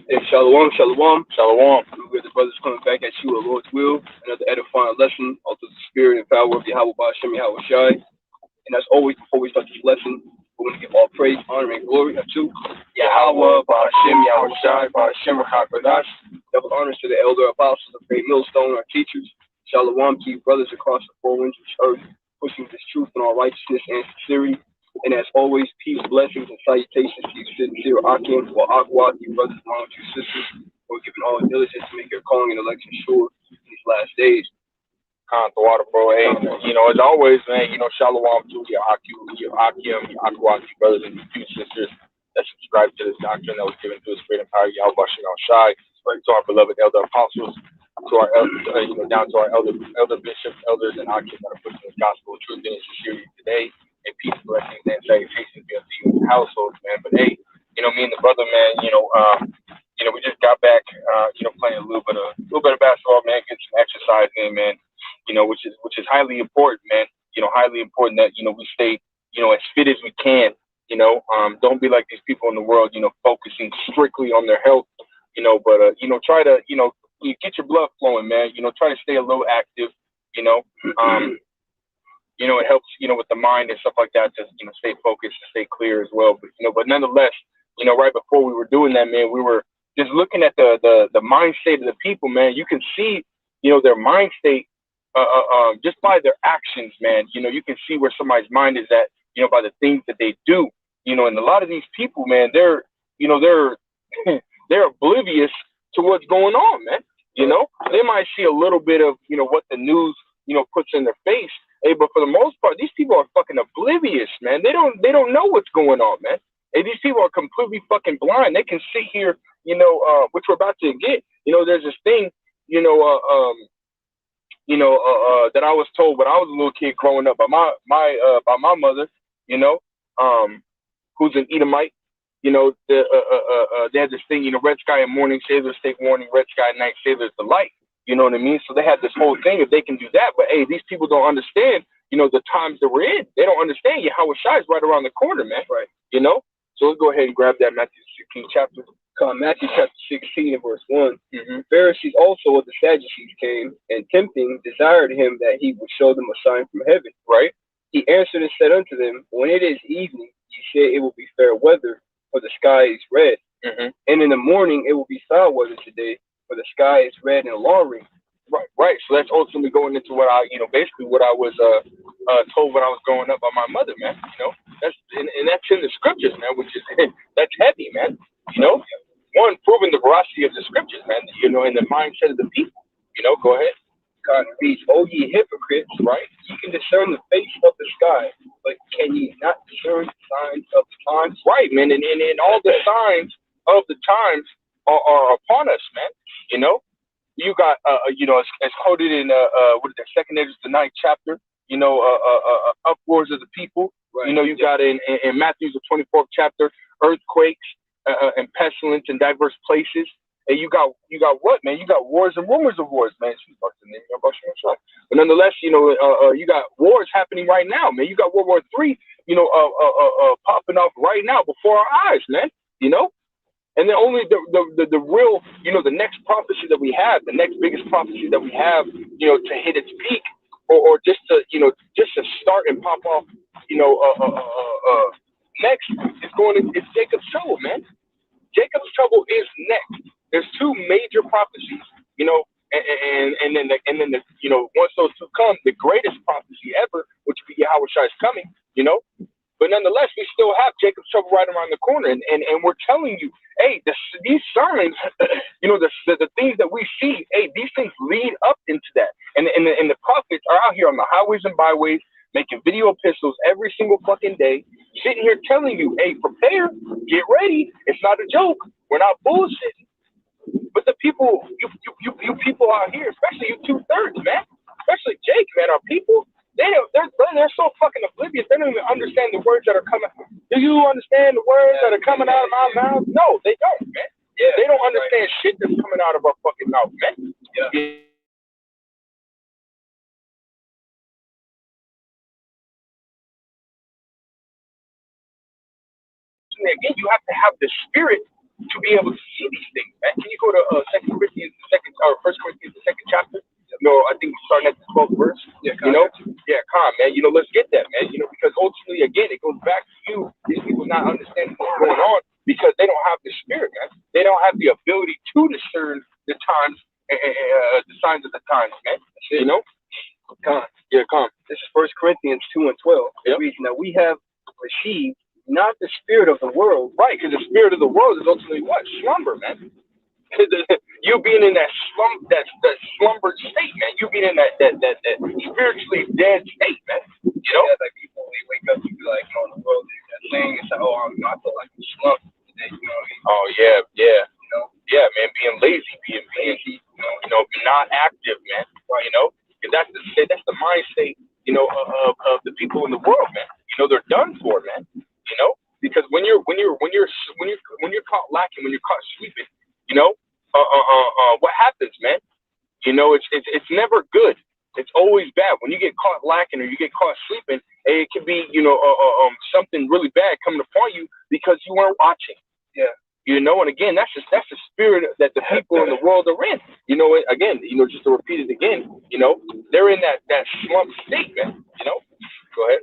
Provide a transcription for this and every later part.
Hey, shalom, shalom. Shalom. We're the brothers coming back at you, a Lord's will. Another edifying lesson of the spirit and power of Yahweh Ba'ashem Yahweh Shai. And as always, before we start this lesson, we're going to give all praise, honor, and glory to Yahweh Ba'ashem Yahweh Shai, Ba'ashem Rakakwadash. Double honors to the elder apostles of Great Millstone, our teachers. Shalom to you, brothers across the four winds of this earth, pushing this truth in all righteousness and sincerity. And as always, peace, blessings, and salutations to you, sincere Akim, or Aqua, you brothers, moms, you sisters, who are giving all diligence to make your calling and election sure in these last days. The water, bro. Hey, as always, man, shalom to your Akim, your Aqua, your brothers and your two sisters that subscribe to this doctrine that was given to us, great and power, Yahweh Bashim Shai, to our beloved elder apostles, to our down to our elder bishops, elders, and Akim that are pushing this gospel of truth and sincerity today. And peace, blessings, and salutations be unto you in your households, man. But hey, me and the brother, man, we just got back, playing a little bit of basketball, man, get some exercise in, man. Which is highly important, man. Highly important that we stay, as fit as we can. Don't be like these people in the world, focusing strictly on their health, but try to, you get your blood flowing, man. Try to stay a little active, it helps, with the mind and stuff like that, to, stay focused, stay clear as well. But nonetheless, right before we were doing that, man, we were just looking at the mind state of the people, man. You can see, their mind state, just by their actions, man. You can see where somebody's mind is at, by the things that they do, and a lot of these people, man, they're they're oblivious to what's going on, man. They might see a little bit of, what the news, puts in their face. Hey, but for the most part, these people are fucking oblivious, man. They don't know what's going on, man. Hey, these people are completely fucking blind. They can sit here, which we're about to get. There's this thing, that I was told when I was a little kid growing up by my mother, who's an Edomite. They had this thing, red sky in morning, sailors take warning, red sky at night, sailors delight. You know what I mean? So they had this whole thing if they can do that. But hey, these people don't understand, the times that we're in. They don't understand Yahweh Shai is right around the corner, man. Right. So let's go ahead and grab that Matthew 16 chapter. Matthew chapter 16 and verse 1. Mm-hmm. Pharisees also of the Sadducees came, and tempting desired him that he would show them a sign from heaven. Right. He answered and said unto them, when it is evening, ye say it will be fair weather, for the sky is red. Mm-hmm. And in the morning it will be foul weather today, for the sky is red and alarming. Right. So that's ultimately going into what I, basically what I was told when I was growing up by my mother, man. That's and that's in the scriptures, man, which is that's heavy, man. One, proving the veracity of the scriptures, man. And the mindset of the people. Go ahead. God reads, O ye hypocrites, Right. ye can discern the face of the sky, but can ye not discern the signs of the times? Right, man. And all the signs of the times are upon us, man. You got, as quoted in, what is that, Second Ezra, the 9th chapter, uproars of the people. Right. You got in Matthew, the 24th chapter, earthquakes and pestilence in diverse places. And you got what, man? You got wars and rumors of wars, man. But nonetheless, you got wars happening right now, man. You got World War III, popping off right now before our eyes, man. And then only the real, the next prophecy that we have, the next biggest prophecy that we have, to hit its peak, or just to, just to start and pop off, next it's Jacob's trouble, man. Jacob's trouble is next. There's two major prophecies, and then once those two come, the greatest prophecy ever, which would be Yahweh Shai is coming, But nonetheless, we still have Jacob's trouble right around the corner, and we're telling you, hey, these signs, the things that we see, hey, these things lead up into that, and the prophets are out here on the highways and byways making video epistles every single fucking day, sitting here telling you, hey, prepare, get ready. It's not a joke. We're not bullshitting. But the people, you people out here, especially you 2/3, man, especially Jake, man, our people. They're so fucking oblivious. They don't even understand the words that are coming. Do you understand the words that are coming out of my mouth? No, they don't, man. Yeah, they don't understand shit that's coming out of our fucking mouth, man. Yeah. Again, you have to have the spirit to be able to see these things, man. Can you go to Second Corinthians, First Corinthians, the second chapter? No, I think starting at the 12th verse. Yeah, man. Let's get that, man. Because ultimately, again, it goes back to you. These people not understanding what's going on because they don't have the spirit, man. They don't have the ability to discern the times, the signs of the times, man. Come. This is First Corinthians 2 and 12. Yep. Now we have received not the spirit of the world. Right, because the spirit of the world is ultimately what? Slumber, man. You being in that slumbered state, man. You being in that spiritually dead state, man. Like people, they wake up, you be like, the world is that thing. It's like, I feel like I'm slumped today. You know what I mean? Oh yeah. Yeah, man. Being lazy, being not active, man. Right. Because that's the mind state, of the people in the world, man. They're done for, man. Because when you're caught lacking, when you're caught sleeping, what happens, man? It's never good. It's always bad. When you get caught lacking or you get caught sleeping, it can be, something really bad coming upon you because you weren't watching. Yeah. And again, that's the spirit that the people in the world are in. Again, just to repeat it again, they're in that slump state, man. Go ahead.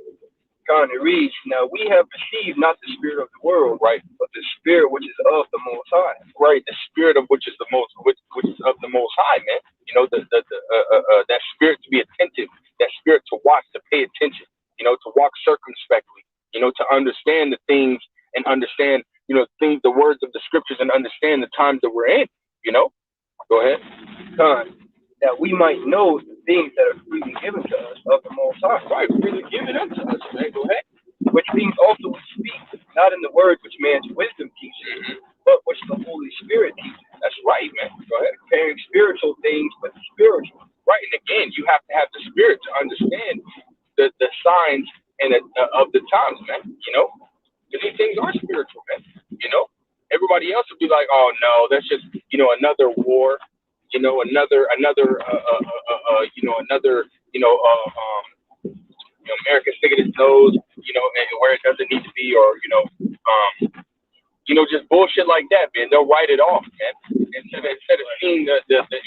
God, it reads, now we have received not the spirit of the world, right, but the spirit which is of the Most High. Right, the spirit of which is of the Most High, man. That spirit to be attentive, that spirit to watch, to pay attention, to walk circumspectly, to understand the things and understand, the words of the scriptures and understand the times that we're in, Go ahead. God, that we might know the things that are freely given to us of the Most High. Right, freely given unto us, man. Go ahead. Which things also we speak, not in the words which man's wisdom teaches, but which the Holy Spirit teaches. That's right, man. Go ahead. Comparing spiritual things with spiritual. Right, and again, you have to have the spirit to understand the signs and of the times, man. Because these things are spiritual, man. Everybody else would be like, oh no, that's just another war. Another America sticking its nose, and where it doesn't need to be, or just bullshit like that, man. They'll write it off, man. Instead of seeing the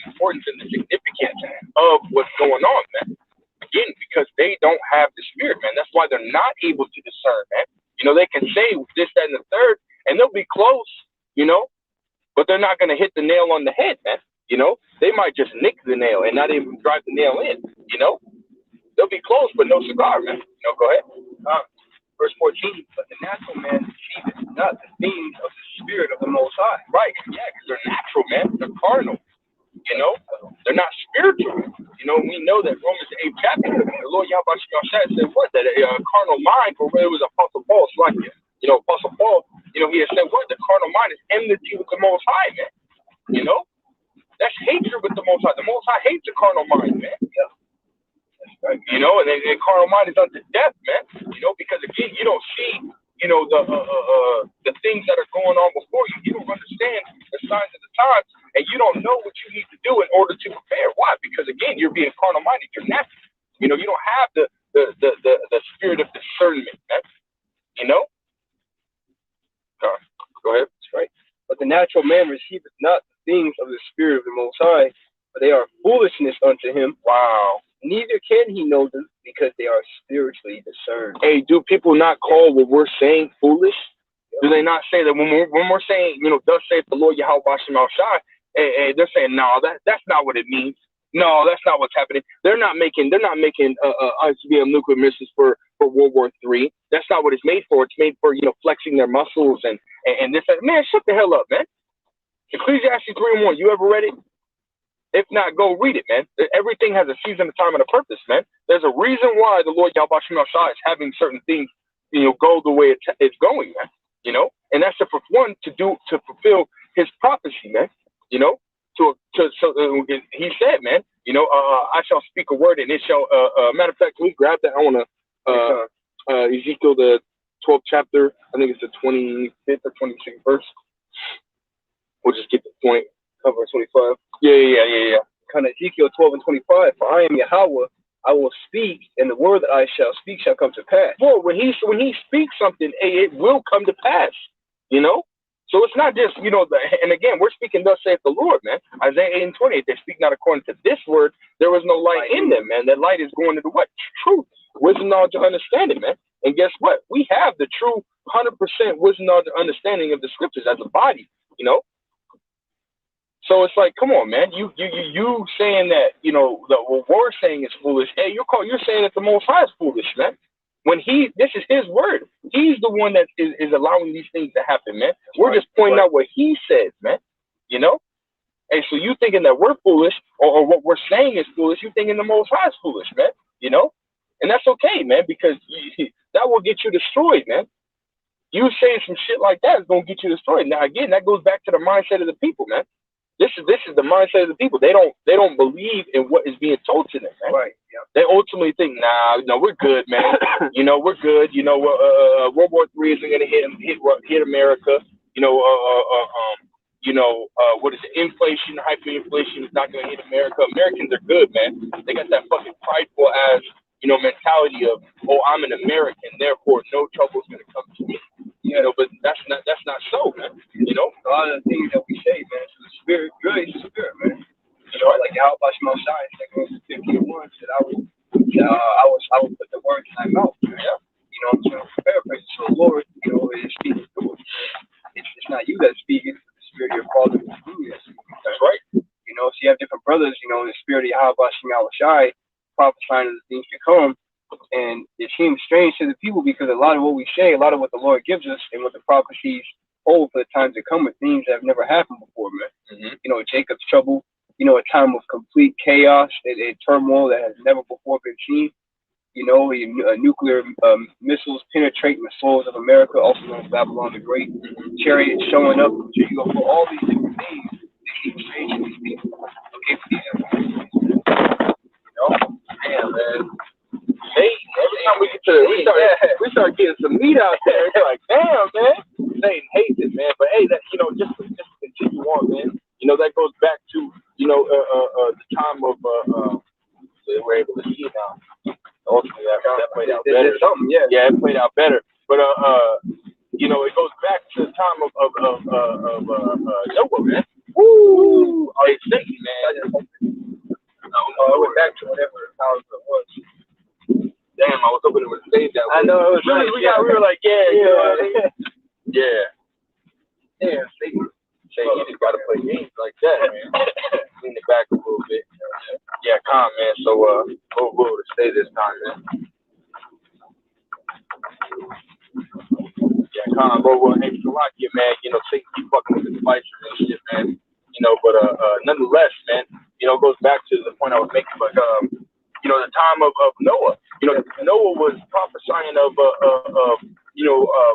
importance and the significance of what's going on, man. Again, because they don't have the spirit, man. That's why they're not able to discern, man. They can say this, that, and the third, and they'll be close, but they're not gonna hit the nail on the head, man. They might just nick the nail and not even drive the nail in, They'll be close, but no cigar, man. Go ahead. Verse 14, but the natural man receiveth not the things of the spirit of the Most High. Right, yeah, because they're natural, man. They're carnal, They're not spiritual. We know that Romans 8 chapter, the Lord Yahweh said what? That a carnal mind, or it was Apostle Paul, Apostle Paul, he had said what? The carnal mind is enmity with the Most High, man. That's hatred with the Most High. The Most High hates the carnal mind, man. Yeah. Right. And carnal mind is unto death, man. Because again, you don't see, the things that are going on before you. You don't understand the signs of the times, and you don't know what you need to do in order to prepare. Why? Because again, you're being carnal minded. You're natural. You don't have the spirit of discernment, man. Go ahead. That's right. But the natural man receiveth not the things of the spirit of the Most High, for they are foolishness unto him. Wow. Neither can he know them, because they are spiritually discerned. Hey, do people not call what we're saying foolish? Do they not say that when we're saying, thus saith the Lord Yahweh Shem Shai, they're saying, no, that's not what it means. No, that's not what's happening. They're not making ICBM nuclear missiles for World War III. That's not what it's made for. It's made for, flexing their muscles and this. Man, shut the hell up, man. Ecclesiastes 3:1. You ever read it? If not, go read it, man. Everything has a season, a time, and a purpose, man. There's a reason why the Lord Yahweh Shem Shai is having certain things, go the way it's going, man. And that's to fulfill his prophecy, man. So he said, man, I shall speak a word and it shall, matter of fact, can we grab that? I want to, Ezekiel, the 12th chapter, I think it's the 25th or 26th verse. We'll just get the point. Cover 25. Yeah. Kind of Ezekiel 12 and 25. For I am Yahweh, I will speak, and the word that I shall speak shall come to pass. Well, when he speaks something, it will come to pass. So So it's not just, and again, we're speaking thus saith the Lord, man. Isaiah 8:28, they're speaking not according to this word. There was no light in them, man. That light is going into what? Truth, wisdom, knowledge, and understanding, man. And guess what? We have the true 100% wisdom, knowledge, and understanding of the scriptures as a body, So it's like, come on, man. You saying that, what we're saying is foolish. Hey, you're saying that the Most High is foolish, man. When this is his word. He's the one that is allowing these things to happen, man. We're just pointing out what he says, man. And so you thinking that we're foolish or what we're saying is foolish, you thinking the Most High is foolish, man. And that's okay, man, because that will get you destroyed, man. You saying some shit like that is going to get you destroyed. Now, again, that goes back to the mindset of the people, man. This is the mindset of the people. They don't believe in what is being told to them, man. Right. Yeah. They ultimately think, no, we're good, man. We're good. World War III isn't gonna hit America. What is it? Inflation, hyperinflation is not gonna hit America. Americans are good, man. They got that fucking prideful ass, mentality of, oh, I'm an American, therefore no trouble's gonna come to me. But that's not so, man. A lot of the things that we say, man, so the spirit, good is the spirit, man. Like how about Shemashai, Second 15:1 said, I will put the words in thy mouth. Yeah. I'm trying to paraphrase. So the Lord, is speaking through it. It's not you that's speaking, it's the spirit of your father is through you. That's right. So you have different brothers, in the spirit of Yahweh Shemashai, prophesying of the things to come. And it seems strange to the people because a lot of what we say, a lot of what the Lord gives us and what the prophecies hold for the times to come are things that have never happened before, man. Mm-hmm. Jacob's trouble, a time of complete chaos and turmoil that has never before been seen. Nuclear missiles penetrating the soils of America, also known as Babylon the Great. Chariots showing up. For all these different things, they keep strange to these people. Okay, for these information. Damn, man. Hey, every time we start getting some meat out there, it's like, damn, man. Satan hates it, man. But hey, that just to continue on, man. That goes back to the time of we're able to see it now. Ultimately, that played out better. Yeah, it played out better. But it goes back to the time of Noah, man. Woo! Oh, it's Satan, man. I went back to whatever house it was. Damn, I was hoping it would stay that way. I know it was. We were like, yeah. Yeah, Satan. You just gotta play games like that, man. Lean it back a little bit. Yeah, calm, man. So we'll stay this time, man. Yeah, calm, bro. Well, hey, Salakia, man. Satan keep fucking with the devices and shit, man. But nonetheless, man. It goes back to the point I was making, but the time of Noah. Noah was prophesying of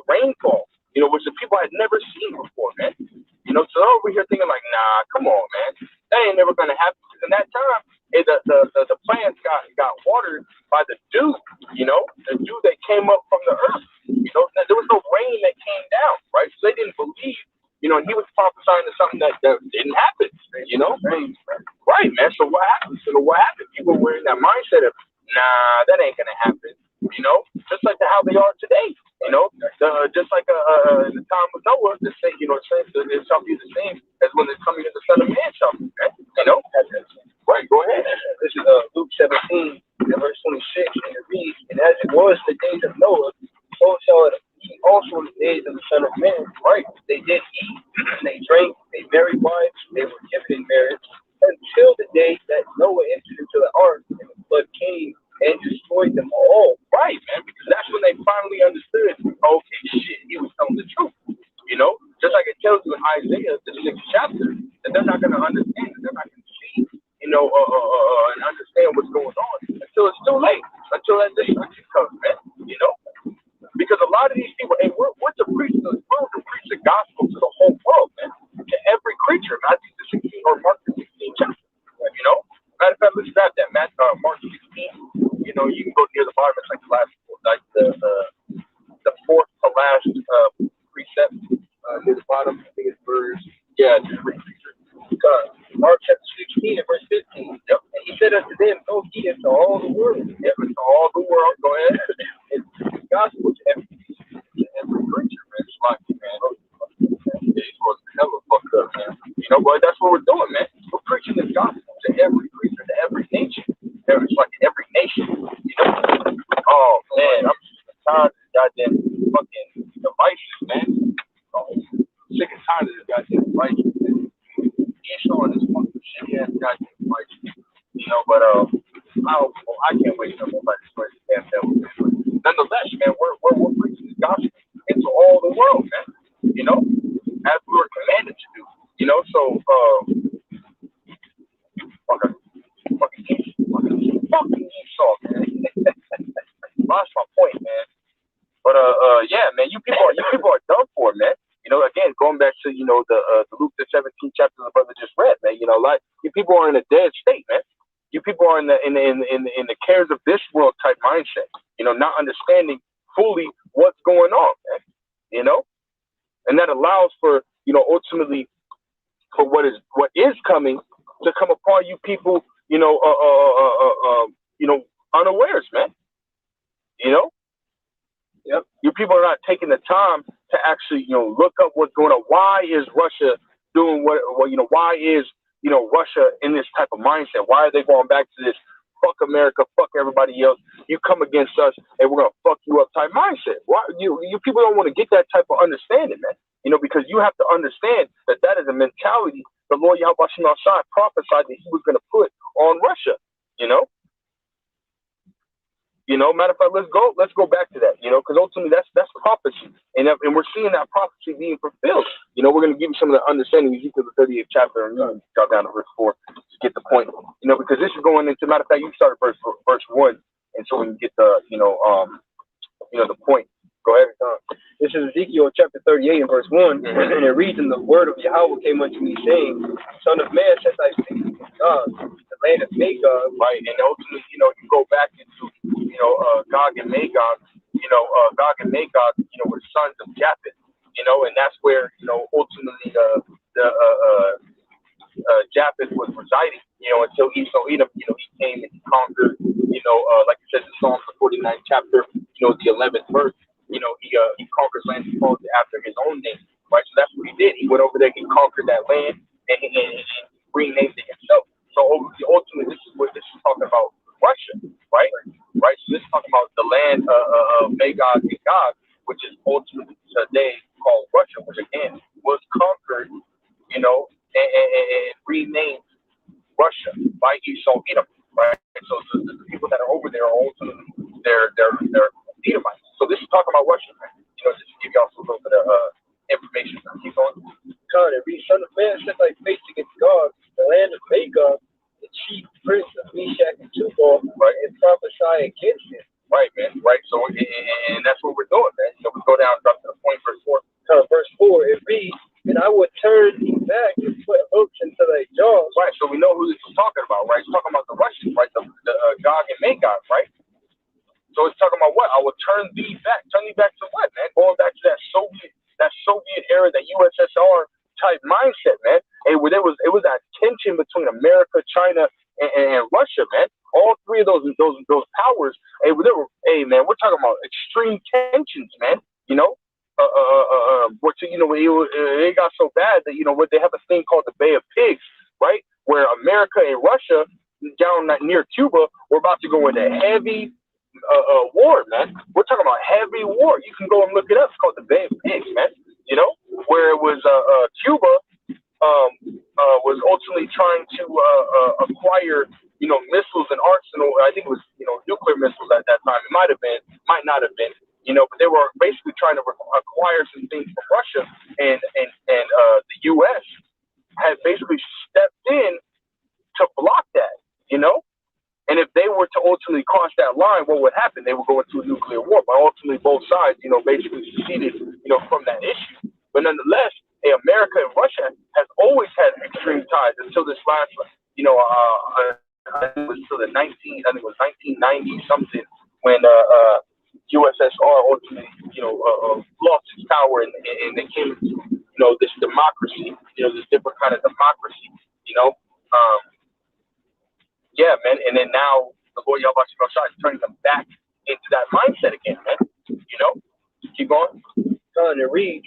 rainfall. Which the people had never seen before, man. So over here thinking like, nah, come on, man, that ain't never gonna happen. Because in that time, the plants got watered by the dew, the dew that came up from the earth. There was no rain that came down, right? So they didn't believe, and he was prophesying to something that didn't happen, right, man. So what happened? People were in that mindset of, nah, that ain't gonna happen, just like how they are today. Just like in the time of Noah, the same, it shall be the same as when it's coming in the Son of Man shall be, man. Right, go ahead. This is Luke 17, verse 26, and it reads, and as it was in the days of Noah, so shall it be also in the days of the Son of Man. Right, they did eat, they drank, they married wives, they were given in marriage, until the day that Noah entered into the ark, and the flood came and destroyed them all. Right, man, because that's when they finally understood, okay, shit, he was telling the truth. Just like it tells you in Isaiah, the 6th chapter, that they're not going to understand, that they're not going to see, and understand what's going on until it's too late, until that destruction comes, man, Because a lot of these people, hey, we're to preach the gospel to the whole world, man, to every creature, Matthew the 16th or Mark the 16th chapter, Matter of fact, let's grab that, Mark 16. You can go near the bottom. It's like the last, the fourth to last precept near the bottom. I think it's verse. Yeah, just read. Mark chapter 16 and verse 15. Yep. And he said unto them, go ye into all the world. Yep, into all the world. Go ahead. And preach the gospel to every creature, man. It's like, man. But that's what we're doing, man. We're preaching this gospel to every creature, to every nation, every nation. Oh man, I'm tired of this goddamn fucking devices, man. Oh, sick and tired of this goddamn devices, man. Esau and this fucking shitty ass goddamn devices. I can't wait to know about this first damn devil, man. But nonetheless, man, we're preaching this gospel into all the world, man. As we were commanded to do. So fucking Esau, man. Lost my point, man. But yeah, man, you people are done for, man. Again, going back to the Luke the 17th chapter the brother just read, man. Like you people are in a dead state, man. You people are in the cares of this world type mindset. Not understanding fully what's going on, man. And that allows for ultimately for what is coming to come upon you people, unawares, man. Yep. You people are not taking the time to actually, look up what's going on. Why is Russia doing what why is, Russia in this type of mindset? Why are they going back to this fuck America, fuck everybody else? You come against us and we're going to fuck you up type mindset. Why you people don't want to get that type of understanding, man. Because you have to understand that is a mentality the Lord Yahweh Shem Shai prophesied that he was going to put on Russia, matter of fact, let's go back to that, because ultimately that's prophecy, and we're seeing that prophecy being fulfilled. We're going to give you some of the understanding of Ezekiel the 38th chapter, and drop down to verse 4 to get the point. Because this is going into, matter of fact, you started verse 1, and so we can get the the point. Go ahead. This is Ezekiel chapter 38 and verse 1, and it reads, "And the word of Yahweh came unto me, saying, Son of man, set thy face against God, the land of Magog." Right, and ultimately, you go back into, Gog and Magog. Gog and Magog, were sons of Japheth. And that's where, ultimately Japheth was residing. Until Esau, he came and he conquered. Like it says in Psalms the 49th chapter, the 11th verse. He conquers land he called it after his own name, right? So that's what he did. He went over there, he conquered that land, and renamed it himself. So ultimately, this is talking about Russia, right? Right. So this is talking about the land of Magog and Gog, which is ultimately today called Russia, which again was conquered, and renamed Russia by Esau Edom, right? So the people that are over there are ultimately they're Edomites. So this is talking about Russia, man. Just to give y'all some little bit of information. Keep going. God, it reads, "Son of man, set thy face against God, the land of Magog, the chief prince of Meshach and Tubal, right, and prophesy against him." Right, man. Right. So and that's what we're doing, man. We go down, drop to the point, verse 4. Verse 4, it reads, "And I will turn thee back and put hooks into thy jaws." Right. So we know who this is talking about, right? It's talking about the Russians, right? The Gog and Magog, right? So it's talking about what? I will turn thee back. Turn thee back to what, man? Going back to that Soviet era, that USSR type mindset, man. Hey, where it was that tension between America, China, and Russia, man. All three of those powers. Hey, man, we're talking about extreme tensions, man. It got so bad that what they have a thing called the Bay of Pigs, right? Where America and Russia down near Cuba were about to go into heavy war, man. We're talking about heavy war. You can go and look it up. It's called the Bay of Pigs, man. Where it was Cuba was ultimately trying to acquire, missiles and arsenal. I think it was, nuclear missiles at that time. It might have been, might not have been, but they were basically trying to acquire some things from Russia, and the U.S. had basically stepped in to block that, And if they were to ultimately cross that line, what would happen? They would go into a nuclear war. But ultimately, both sides, basically seceded, from that issue. But nonetheless, America and Russia has always had extreme ties until this last, I think it was till the 1990 something, when USSR ultimately, lost its power and they came into, this democracy, this different kind of democracy, yeah, man. And then now the Lord Yahweh is turning them back into that mindset again, man. Keep going. Son, it reads,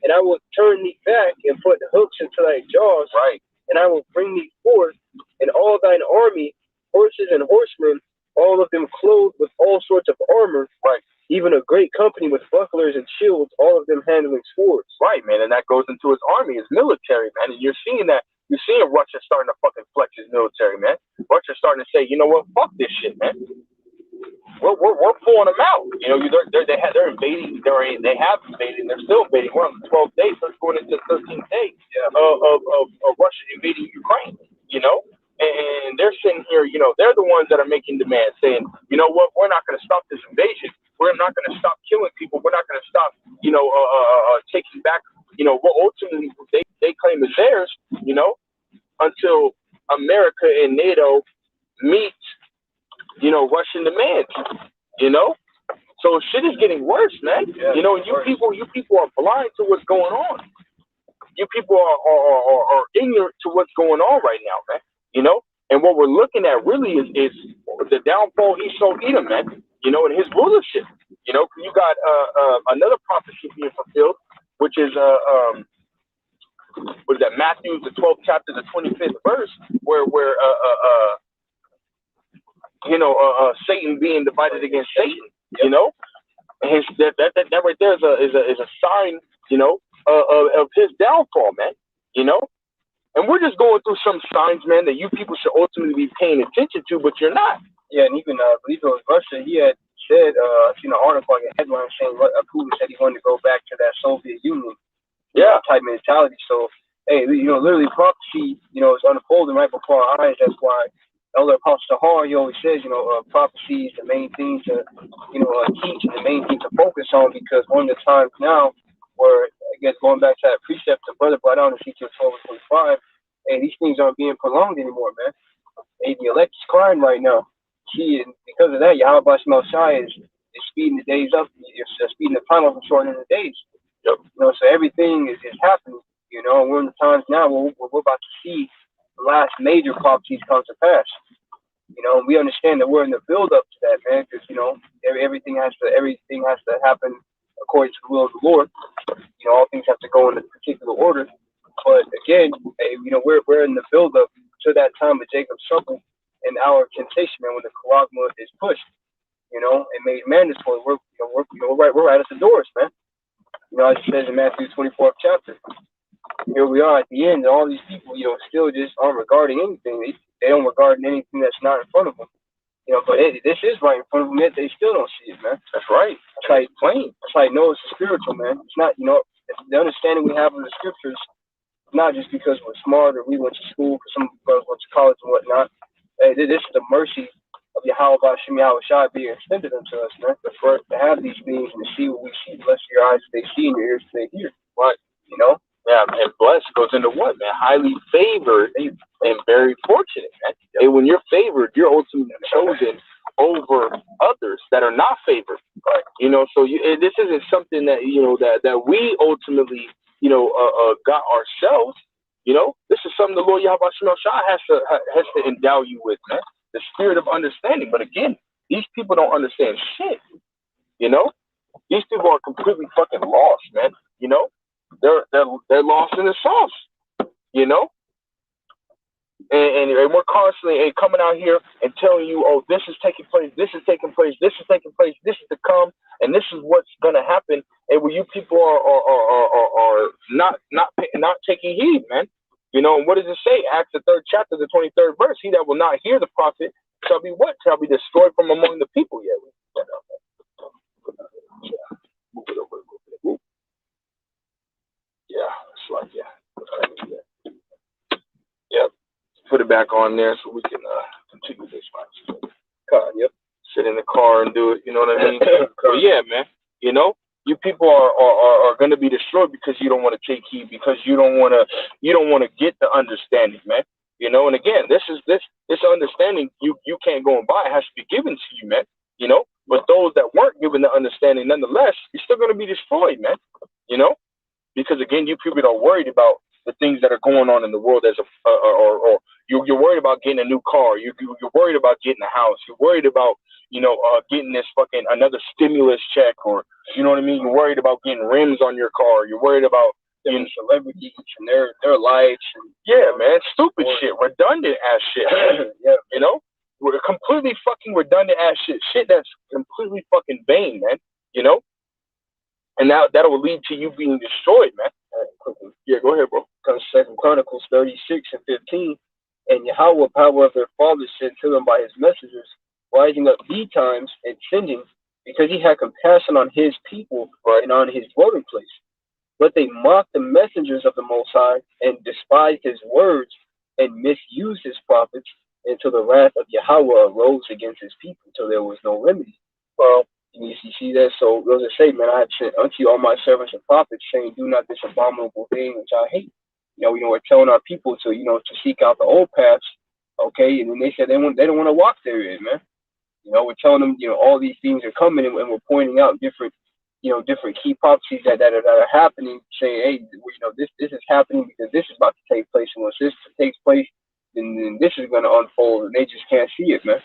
and I will turn thee back and put hooks into thy jaws, Right. and I will bring thee forth, and all thine army, horses and horsemen, all of them clothed with all sorts of armor, Right. even a great company with bucklers and shields, all of them handling swords. Right, man. And that goes into his army, his military, man. And you're seeing that. You're seeing Russia starting to fucking flex his military, man. Russia's starting to say, you know what? Fuck this shit, man. We're pulling them out. You know, they're invading. They have invaded. They're still invading. We're on the 12th day, so it's going into the 13th day of Russia invading Ukraine. You know, and they're sitting here. You know, they're the ones that are making demands, saying, you know what? We're not going to stop this invasion. We're not going to stop killing people. We're not going to stop, you know, taking back, you know, what ultimately they claim is theirs. You know, until America and NATO meet, you know, Russian demands, you know? So shit is getting worse, man. Yeah, you know, you people are blind to what's going on. You people are ignorant to what's going on right now, man. You know? And what we're looking at really is the downfall of Esau Edom, man. You know, and his rulership. You know, you got another prophecy being fulfilled, which is what is that, Matthew, the 12th chapter, the 25th verse, where you know, Satan being divided against Satan, you know, and that right there is a sign, you know, of his downfall, man, you know, and we're just going through some signs, man, that you people should ultimately be paying attention to, but you're not. Yeah, and even I believe it was Russia. He had said, I've seen an article, like a headline saying, Putin said he wanted to go back to that Soviet Union, type mentality. So, hey, you know, literally prophecy, you know, is unfolding right before our eyes. That's why Elder Apostle Hall, he always says, you know, prophecy is the main thing to, you know, teach and the main thing to focus on, because one of the times now where, I guess, going back to that precept the brother brought out in Ezekiel 12:25, hey, these things aren't being prolonged anymore, man. Hey, the elect is crying right now. See, and because of that, Yahweh Shai is speeding the days up. It's speeding the time up and shortening the days. Yep. You know, so everything is happening. You know, and we're in the times now where we're about to see the last major prophecies come to pass. You know, and we understand that we're in the build up to that, man, because, you know, everything has to happen according to the will of the Lord. You know, all things have to go in a particular order. But again, hey, you know, we're in the build up to that time of Jacob's trouble and our temptation, man, when the charagma is pushed, you know, and made mandatory. We're right at the doors, man. You know, as it says in Matthew 24th chapter. Here we are at the end, and all these people, you know, still just aren't regarding anything. They don't regard anything that's not in front of them. You know, but this is right in front of them, yet they still don't see it, man. That's right. It's like plain. It's like, no, it's spiritual, man. It's not, you know, the understanding we have of the scriptures, not just because we're smart or we went to school, because some of us went to college and whatnot. Hey, this is the mercy of Yahweh Shem Yahweh Shai being extended unto us, man. For us to have these things and to see what we see, bless your eyes if they see and your ears if they hear. Right. You know? Yeah, and blessed goes into what, man? Highly favored and very fortunate, man. And when you're favored, you're ultimately chosen over others that are not favored. Right. You know, so this isn't something that, you know, that we ultimately, you know, got ourselves. You know, this is something the Lord Yahweh Shai has to endow you with, man. The spirit of understanding. But again, these people don't understand shit. You know, these people are completely fucking lost, man. You know. They're lost in the sauce, you know, and we're constantly coming out here and telling you, oh, this is taking place, this is taking place, this is taking place, this is to come, and this is what's gonna happen, and when you people are not taking heed, man, you know. And what does it say? Acts the 3rd chapter, the 23rd verse. He that will not hear the prophet shall be what? Shall be destroyed from among the people. Yeah. Move it over. Yeah, it's like, yeah. Yep. Put it back on there so we can continue this one. Yep. Sit in the car and do it, you know what I mean? But yeah, man, you know, you people are going to be destroyed because you don't want to take heed, because you don't want to get the understanding, man. You know, and again, this understanding you can't go and buy. It has to be given to you, man. You know, but those that weren't given the understanding, nonetheless, you're still going to be destroyed, man. You know. Because again, you people are worried about the things that are going on in the world as a or you're worried about getting a new car. You're worried about getting a house. You're worried about getting this fucking another stimulus check, or you know what I mean. You're worried about getting rims on your car. You're worried about celebrities and their lives. Yeah, man, stupid shit, redundant ass shit. Yeah, We're completely fucking redundant ass shit that's completely fucking vain, man. And now that'll lead to you being destroyed, man. Quickly. Yeah, go ahead, bro. Comes 2 Chronicles 36:15. And Yahweh, power of their fathers, sent to them by his messengers, rising up betimes and sending, because he had compassion on his people and on his dwelling place. But they mocked the messengers of the Most High and despised his words and misused his prophets until the wrath of Yahweh arose against his people till there was no remedy. Well, you see that? So those are say, man, I have sent unto you all my servants and prophets, saying, do not this abominable thing which I hate. We're telling our people to, to seek out the old paths, okay? And then they said they don't want to walk therein, man. We're telling them, all these things are coming, and we're pointing out different key prophecies that are happening, saying, hey, this is happening because this is about to take place, and once this takes place, then this is going to unfold, and they just can't see it, man.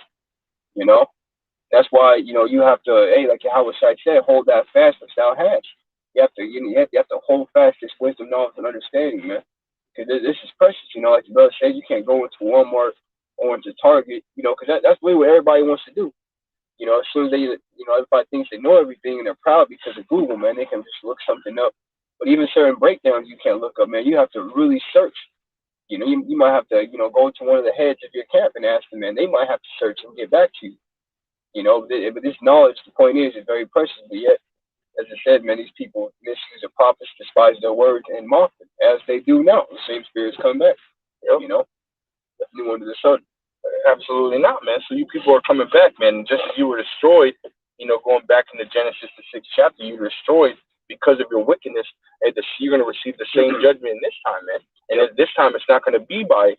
That's why you have to, hey, like Yahweh said, hold that fast which thou hast. You have to hold fast this wisdom, knowledge, and understanding, man. Because this is precious, like the brother said, you can't go into Walmart or into Target, because that's really what everybody wants to do. As soon as they, everybody thinks they know everything and they're proud because of Google, man, they can just look something up. But even certain breakdowns you can't look up, man. You have to really search. You might have to, go to one of the heads of your camp and ask them, man. They might have to search and get back to you. But this knowledge, the point is very precious. But yet, as I said, man, these people misuse the prophets, despise their words, and mock them, as they do now. The same spirits come back. Definitely under the sun. Absolutely not, man. So you people are coming back, man. Just as you were destroyed, going back into Genesis, the 6th chapter, you were destroyed because of your wickedness. And you're going to receive the same judgment in this time, man. And this time, it's not going to be by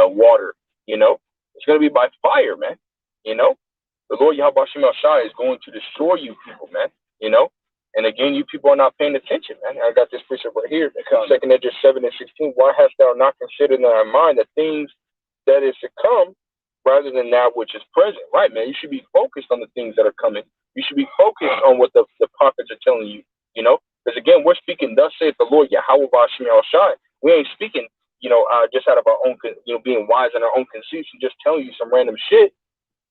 water. It's going to be by fire, man. The Lord Yahweh Shem Shai is going to destroy you people, man. And again, you people are not paying attention, man. I got this precept right here. 2 Esdras 7:16. Why hast thou not considered in thy mind the things that is to come rather than that which is present? Right, man. You should be focused on the things that are coming. You should be focused on what the prophets are telling you, because again, we're speaking, thus saith the Lord Yahweh Shem Shai. We ain't speaking, just out of our own, being wise in our own conceits and just telling you some random shit,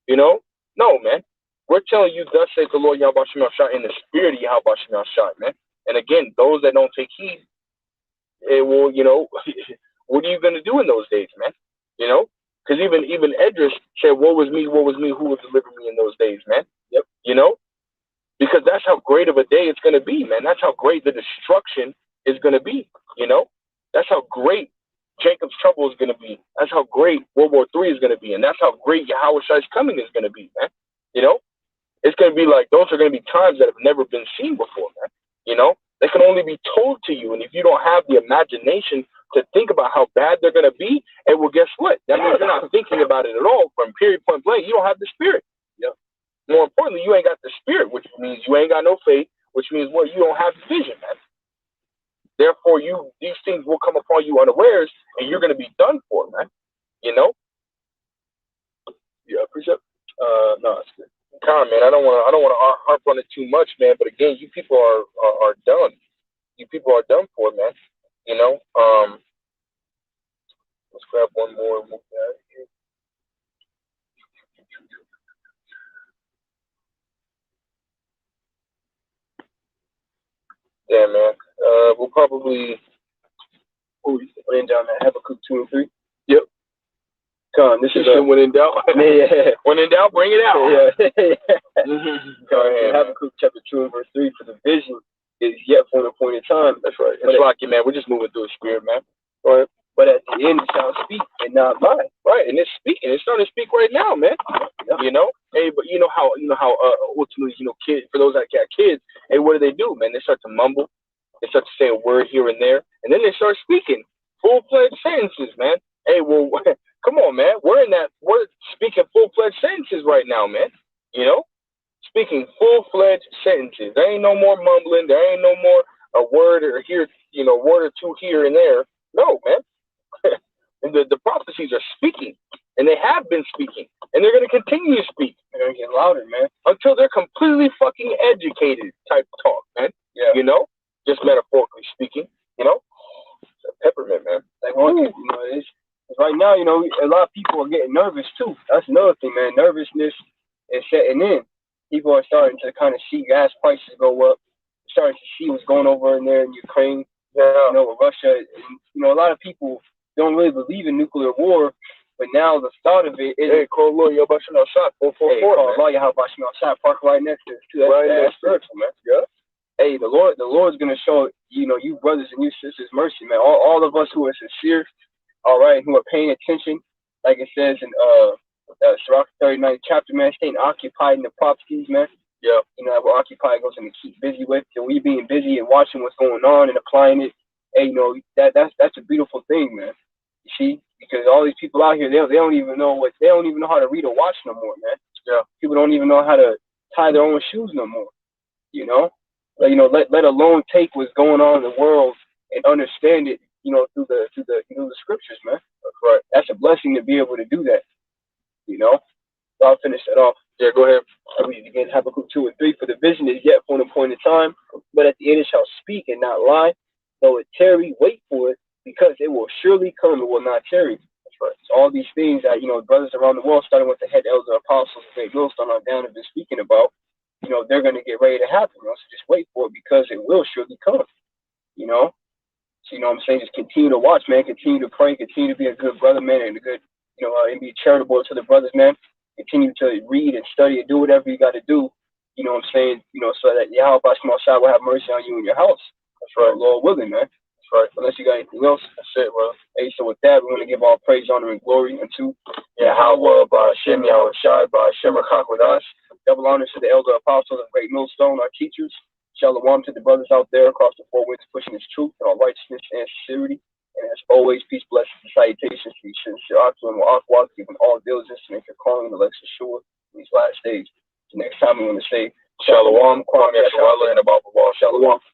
No, man. We're telling you, thus saith the Lord Yahweh Shem Shai in the spirit of Yahweh Shem Shai, man. And again, those that don't take heed, it will, what are you going to do in those days, man? Because even Esdras said, woe is me, who will deliver me in those days, man? Yep. Because that's how great of a day it's going to be, man. That's how great the destruction is going to be, That's how great Jacob's trouble is going to be. That's how great World War III is going to be. And that's how great Yahweh Shai's coming is going to be, man. It's going to be like, those are going to be times that have never been seen before, man. They can only be told to you. And if you don't have the imagination to think about how bad they're going to be, and well, guess what? That means you're not thinking about it at all. From period, point blank, you don't have the spirit. Yeah. More importantly, you ain't got the spirit, which means you ain't got no faith, which means what? You don't have vision, man. Therefore, these things will come upon you unawares, and you're going to be done for, man. Yeah, precept. No, it's good. Man, I don't want to harp on it too much, man. But again, you people are done. You people are done for, man. Let's grab one more and move out of here. Yeah, man. We'll probably. Went down there. Habakkuk 2 and 3. Yep. This is when in doubt. Yeah. When in doubt, bring it out. Yeah. Go ahead. Habakkuk chapter 2 and verse 3. For the vision is yet for an appointed time. That's right. It's like it, man. We're just moving through the spirit, man. Right. But at the end, it shall speak and not lie. Right, and it's speaking. It's starting to speak right now, man. Yeah. Hey, but you know how ultimately, kids, for those that got kids, hey, what do, man? They start to mumble. They start to say a word here and there, and then they start speaking full-fledged sentences, man. Hey, well, come on, man. We're speaking full-fledged sentences right now, man. Speaking full-fledged sentences. There ain't no more mumbling. There ain't no more a word or here, word or two here and there. No, man. And the prophecies are speaking, and they have been speaking, and they're going to continue to speak. They're gonna get louder, man. Until they're completely fucking educated type of talk, man. Yeah. Just metaphorically speaking, peppermint, man. Like it's right now, a lot of people are getting nervous too. That's another thing, man. Nervousness is setting in. People are starting to kind of see gas prices go up, starting to see what's going over in there in Ukraine, with Russia. And, a lot of people don't really believe in nuclear war, but now the thought of it is. Hey, call lawyer Bashim outside. Call lawyer Bashim outside. Park right next to it too. That's spiritual, man. Yeah. Hey, the Lord's gonna show you brothers and you sisters mercy, man. All of us who are sincere, all right, who are paying attention, like it says in Sirach 39th chapter, man, staying occupied in the prophecies, man. Yeah. We're occupied goes to keep busy with, and we being busy and watching what's going on and applying it. Hey, that's a beautiful thing, man. You see, because all these people out here, they don't even know how to read or watch no more, man. Yeah. People don't even know how to tie their own shoes no more. Let alone take what's going on in the world and understand it, through the scriptures, man. That's right. That's a blessing to be able to do that. So I'll finish that off. Yeah, go ahead. I read it again, Habakkuk 2 and 3. For the vision is yet for an appointed time, but at the end it shall speak and not lie. Though it tarry, wait for it, because it will surely come, it will not tarry. That's right. So all these things that, brothers around the world, starting with the head elder apostles, Great Millstone on down, have been speaking about, they're going to get ready to happen. So just wait for it, because it will surely come. So, I'm saying, just continue to watch, man. Continue to pray. Continue to be a good brother, man, and a good, and be charitable to the brothers, man. Continue to read and study and do whatever you got to do. So that Yahweh Bashim will have mercy on you and your house. That's right, Lord willing, man. That's right. Unless you got anything else, that's it, bro. Hey, so with that, we want to give all praise, honor, and glory unto Yahweh Bashim Yahushai Bashim with us. Double honors to the elder apostles of Great Millstone, our teachers. Shalom to the brothers out there across the four winds, pushing His truth and our righteousness and sincerity. And as always, peace, blessings, and salutations to you, sincere Akim and Akwak, giving all diligence to make your calling and election sure in these last days. So next time we want to say Shalom, Kwame Yashua, and Abba Shalom.